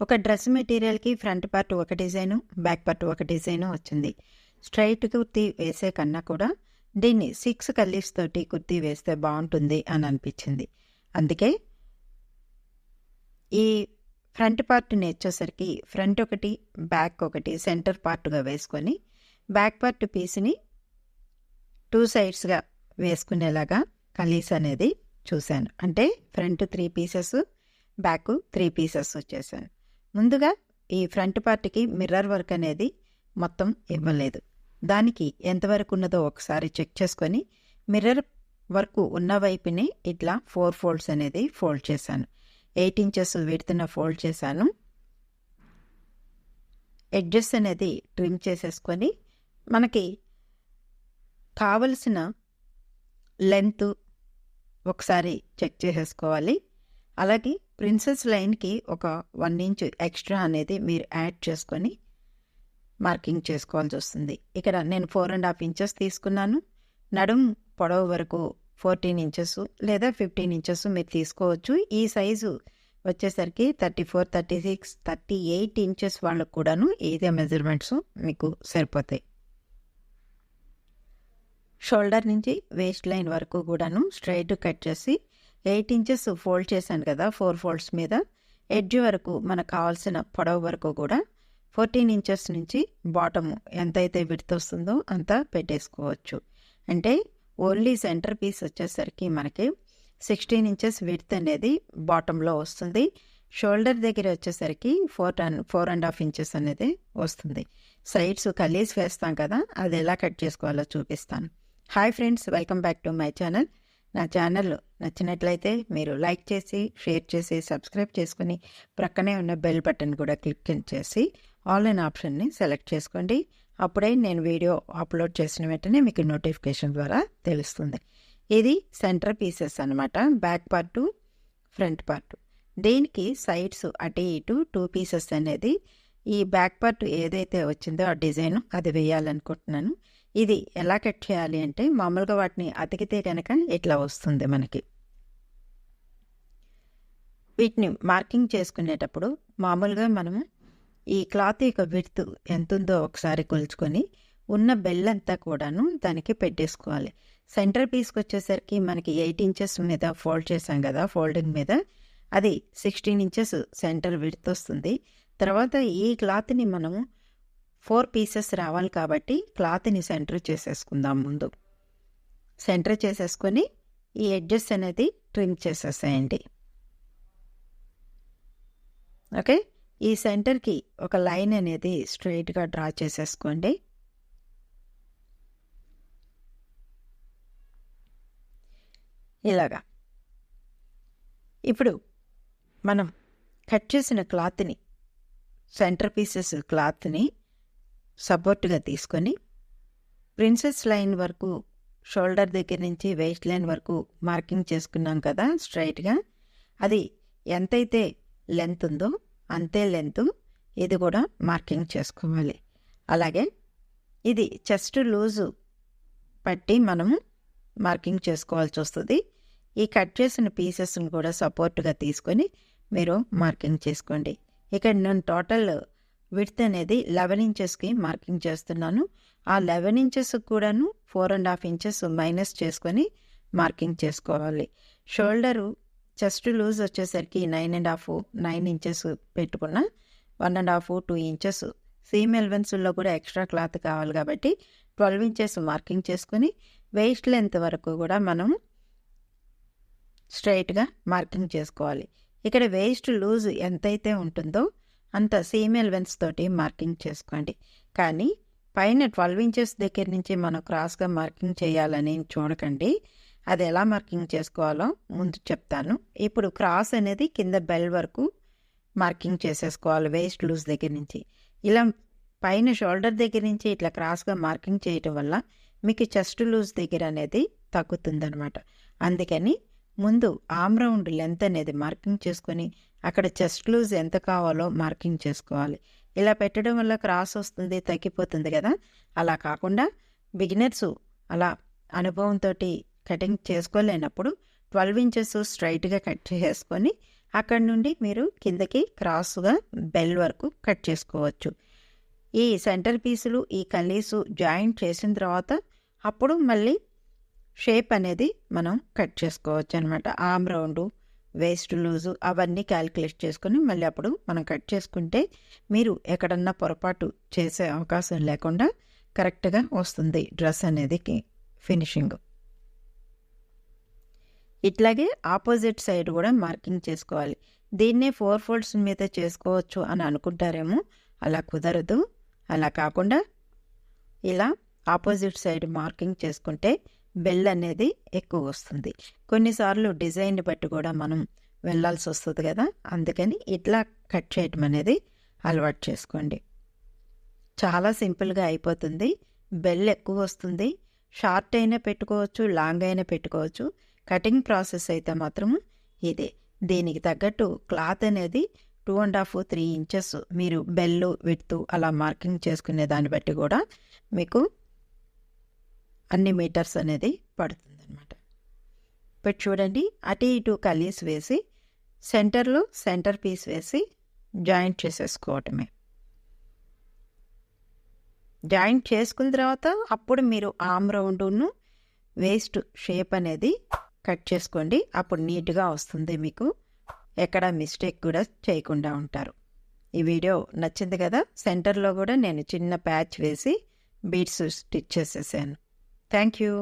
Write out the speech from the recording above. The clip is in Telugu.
ఒక డ్రెస్ మెటీరియల్కి ఫ్రంట్ పార్ట్ ఒక డిజైను, బ్యాక్ పార్ట్ ఒక డిజైను వచ్చింది. స్ట్రైట్ కుర్తీ వేసే కన్నా కూడా దీన్ని 6 కల్లీస్ తోటి కుర్తీ వేస్తే బాగుంటుంది అని అనిపించింది. అందుకే ఈ ఫ్రంట్ పార్ట్ని వచ్చేసరికి ఫ్రంట్ ఒకటి, బ్యాక్ ఒకటి సెంటర్ పార్ట్గా వేసుకొని బ్యాక్ పార్ట్ పీస్ని 2 సైడ్స్గా వేసుకునేలాగా కలీస్ అనేది చూశాను. అంటే ఫ్రంట్ 3 పీసెస్, బ్యాక్ 3 పీసెస్ వచ్చేసాను. ముందుగా ఈ ఫ్రంట్ పార్ట్కి మిర్రర్ వర్క్ అనేది మొత్తం ఇవ్వలేదు. దానికి ఎంతవరకు ఉన్నదో ఒకసారి చెక్ చేసుకొని మిర్రర్ వర్క్ ఉన్న వైపుని ఇట్లా 4 ఫోల్డ్స్ అనేది ఫోల్డ్ చేశాను. 8 ఇంచెస్ విడ్త్న ఫోల్డ్ చేశాను. ఎడ్జెస్ అనేది ట్రిమ్ చేసేసుకొని మనకి కావలసిన లెంత్ ఒకసారి చెక్ చేసేసుకోవాలి. అలాగే ప్రిన్సెస్ లైన్కి ఒక 1 ఇంచ్ ఎక్స్ట్రా అనేది మీరు యాడ్ చేసుకొని మార్కింగ్ చేసుకోవాల్సి వస్తుంది. ఇక్కడ నేను 4.5 ఇంచెస్ తీసుకున్నాను. నడుం పొడవు వరకు 14 ఇంచెస్ లేదా 15 ఇంచెస్ మీరు తీసుకోవచ్చు. ఈ సైజు వచ్చేసరికి 34, 36, 38 ఇంచెస్ వాళ్ళకు కూడాను ఇదే మెజర్మెంట్స్ మీకు సరిపోతాయి. షోల్డర్ నుంచి వేస్ట్ లైన్ వరకు కూడాను స్ట్రైట్ కట్ చేసి 8 ఇంచెస్ ఫోల్డ్ చేశాను కదా 4 ఫోల్డ్స్ మీద. ఎడ్జ్ వరకు మనకు కావాల్సిన పొడవు వరకు కూడా 14 ఇంచెస్ నుంచి బాటము ఎంతైతే విడ్త్ వస్తుందో అంత పెట్టేసుకోవచ్చు. అంటే ఓన్లీ సెంటర్ పీస్ వచ్చేసరికి మనకి 16 ఇంచెస్ విడ్త్ అనేది బాటంలో వస్తుంది. షోల్డర్ దగ్గర వచ్చేసరికి 4.5 ఇంచెస్ అనేది వస్తుంది. సైడ్స్ కలీస్ వేస్తాం కదా, అది ఎలా కట్ చేసుకోవాలో చూపిస్తాను. Hi friends, welcome back to my channel. నా ఛానల్ నచ్చినట్లయితే మీరు లైక్ చేసి, షేర్ చేసి, సబ్స్క్రైబ్ చేసుకుని ప్రక్కనే ఉన్న బెల్ బటన్ కూడా క్లిక్ చేసి ఆన్లైన్ ఆప్షన్ని సెలెక్ట్ చేసుకోండి. అప్పుడే నేను వీడియో అప్లోడ్ చేసిన వెంటనే మీకు నోటిఫికేషన్ ద్వారా తెలుస్తుంది. ఇది సెంటర్ పీసెస్ అనమాట, బ్యాక్ పార్టు, ఫ్రంట్ పార్టు. దీనికి సైడ్స్ అటు ఇటు 2 పీసెస్ అనేది ఈ బ్యాక్ పార్ట్ ఏదైతే వచ్చిందో ఆ డిజైన్ అది వేయాలనుకుంటున్నాను. ఇది ఎలా కట్ చేయాలి అంటే మామూలుగా వాటిని అతికితే కనుక ఇట్లా వస్తుంది మనకి. వీటిని మార్కింగ్ చేసుకునేటప్పుడు మామూలుగా మనము ఈ క్లాత్ యొక్క విడ్త్ ఎంత ఉందో ఒకసారి కొలుచుకొని ఉన్న బెల్లంతా కూడాను దానికి పెట్టేసుకోవాలి. సెంటర్ పీస్కి వచ్చేసరికి మనకి 8 ఇంచెస్ మీద ఫోల్డ్ చేసాం కదా, ఫోల్డింగ్ మీద అది 16 ఇంచెస్ సెంటర్ విడ్త్ వస్తుంది. తర్వాత ఈ క్లాత్ని మనము 4 పీసెస్ రావాలి కాబట్టి క్లాత్ని సెంటర్ చేసేసుకుందాం. ముందు సెంటర్ చేసేసుకొని ఈ ఎడ్జెస్ అనేది ట్రిమ్ చేసేసేయండి. ఓకే, ఈ సెంటర్కి ఒక లైన్ అనేది స్ట్రైట్గా డ్రా చేసేసుకోండి. ఇలాగా ఇప్పుడు మనం కట్ చేసిన క్లాత్ని, సెంటర్ పీసెస్ క్లాత్ని సపోర్ట్గా తీసుకొని ప్రిన్సెస్ లైన్ వరకు షోల్డర్ దగ్గర నుంచి వేస్ట్ లైన్ వరకు మార్కింగ్ చేసుకున్నాం కదా స్ట్రైట్గా, అది ఎంతైతే లెంత్ ఉందో అంతే లెంత్ ఇది కూడా మార్కింగ్ చేసుకోవాలి. అలాగే ఇది చెస్ట్ లూజు పట్టి మనము మార్కింగ్ చేసుకోవాల్సి వస్తుంది. ఈ కట్ చేసిన పీసెస్ని కూడా సపోర్ట్గా తీసుకొని మీరు మార్కింగ్ చేసుకోండి. ఇక్కడ నేను టోటల్ విడ్త్ అనేది 11 ఇంచెస్కి మార్కింగ్ చేస్తున్నాను. ఆ 11 ఇంచెస్ కూడాను 4.5 ఇంచెస్ మైనస్ చేసుకొని మార్కింగ్ చేసుకోవాలి. షోల్డరు చెస్ట్ లూజ్ వచ్చేసరికి 9 ఇంచెస్ పెట్టుకున్న 1.5, 2 ఇంచెస్ సీమ్ ఎలవెన్స్లో కూడా ఎక్స్ట్రా క్లాత్ కావాలి కాబట్టి 12 ఇంచెస్ మార్కింగ్ చేసుకొని వేస్ట్ లెంత్ వరకు కూడా మనం స్ట్రైట్గా మార్కింగ్ చేసుకోవాలి. ఇక్కడ వేస్ట్ లూజ్ ఎంతైతే ఉంటుందో అంత సీమ్ ఎలవెన్స్ తోటి మార్కింగ్ చేసుకోండి. కానీ పైన 12 ఇంచెస్ దగ్గర నుంచి మనం క్రాస్గా మార్కింగ్ చేయాలని చూడకండి. అది ఎలా మార్కింగ్ చేసుకోవాలో ముందు చెప్తాను. ఇప్పుడు క్రాస్ అనేది కింద బెల్ వరకు మార్కింగ్ చేసేసుకోవాలి వేస్ట్ లూజ్ దగ్గర నుంచి. ఇలా పైన షోల్డర్ దగ్గర నుంచి ఇట్లా క్రాస్గా మార్కింగ్ చేయటం వల్ల మీకు చెస్ట్ లూజ్ దగ్గర అనేది తగ్గుతుందనమాట. అందుకని ముందు ఆమ్ రౌండ్ లెంత్ అనేది మార్కింగ్ చేసుకొని అక్కడ చెస్ట్ లూజ్ ఎంత కావాలో మార్కింగ్ చేసుకోవాలి. ఇలా పెట్టడం వల్ల క్రాస్ వస్తుంది, తగ్గిపోతుంది కదా. అలా కాకుండా బిగినర్స్ అలా అనుభవంతో కటింగ్ చేసుకోలేనప్పుడు 12 ఇంచెస్ స్ట్రైట్గా కట్ చేసుకొని అక్కడ నుండి మీరు కిందకి క్రాస్గా బెల్ వరకు కట్ చేసుకోవచ్చు. ఈ సెంటర్ పీసులు ఈ కలీసు జాయింట్ చేసిన తర్వాత అప్పుడు మళ్ళీ షేప్ అనేది మనం కట్ చేసుకోవచ్చు అనమాట. ఆర్మ్ రౌండు, వేస్ట్ లూజు అవన్నీ క్యాలిక్యులేట్ చేసుకొని మళ్ళీ అప్పుడు మనం కట్ చేసుకుంటే మీరు ఎక్కడన్నా పొరపాటు చేసే అవకాశం లేకుండా కరెక్ట్గా వస్తుంది డ్రెస్ అనేది ఫినిషింగ్. ఇట్లాగే ఆపోజిట్ సైడ్ కూడా మార్కింగ్ చేసుకోవాలి. దీన్నే 4 ఫోల్డ్స్ మీద చేసుకోవచ్చు అని అనుకుంటారేమో, అలా కుదరదు. అలా కాకుండా ఇలా ఆపోజిట్ సైడ్ మార్కింగ్ చేసుకుంటే బెల్ అనేది ఎక్కువ వస్తుంది. కొన్నిసార్లు డిజైన్ బట్టి కూడా మనం వెళ్ళాల్సి వస్తుంది కదా, అందుకని ఇట్లా కట్ చేయటం అనేది అలవాటు చేసుకోండి. చాలా సింపుల్గా అయిపోతుంది. బెల్ ఎక్కువ వస్తుంది. షార్ట్ అయినా పెట్టుకోవచ్చు, లాంగ్ అయినా పెట్టుకోవచ్చు. కటింగ్ ప్రాసెస్ అయితే మాత్రం ఇదే. దీనికి తగ్గట్టు క్లాత్ అనేది 2.5 3 ఇంచెస్ మీరు బెల్లు విడ్త్ అలా మార్కింగ్ చేసుకునే దాన్ని బట్టి కూడా మీకు అన్ని మీటర్స్ అనేది పడుతుంది అనమాట. ఇప్పుడు చూడండి, అటు ఇటు కలీస్ వేసి సెంటర్లో సెంటర్ పీస్ వేసి జాయింట్ చేసేసుకోవటమే. జాయింట్ చేసుకున్న తర్వాత అప్పుడు మీరు ఆర్మ్ రౌండ్ను వేస్ట్ షేప్ అనేది కట్ చేసుకోండి. అప్పుడు నీట్గా వస్తుంది, మీకు ఎక్కడ మిస్టేక్ కూడా చేయకుండా ఉంటారు. ఈ వీడియో నచ్చింది కదా. సెంటర్లో కూడా నేను చిన్న ప్యాచ్ వేసి బీడ్స్ స్టిచ్ చేసేసాను. Thank you.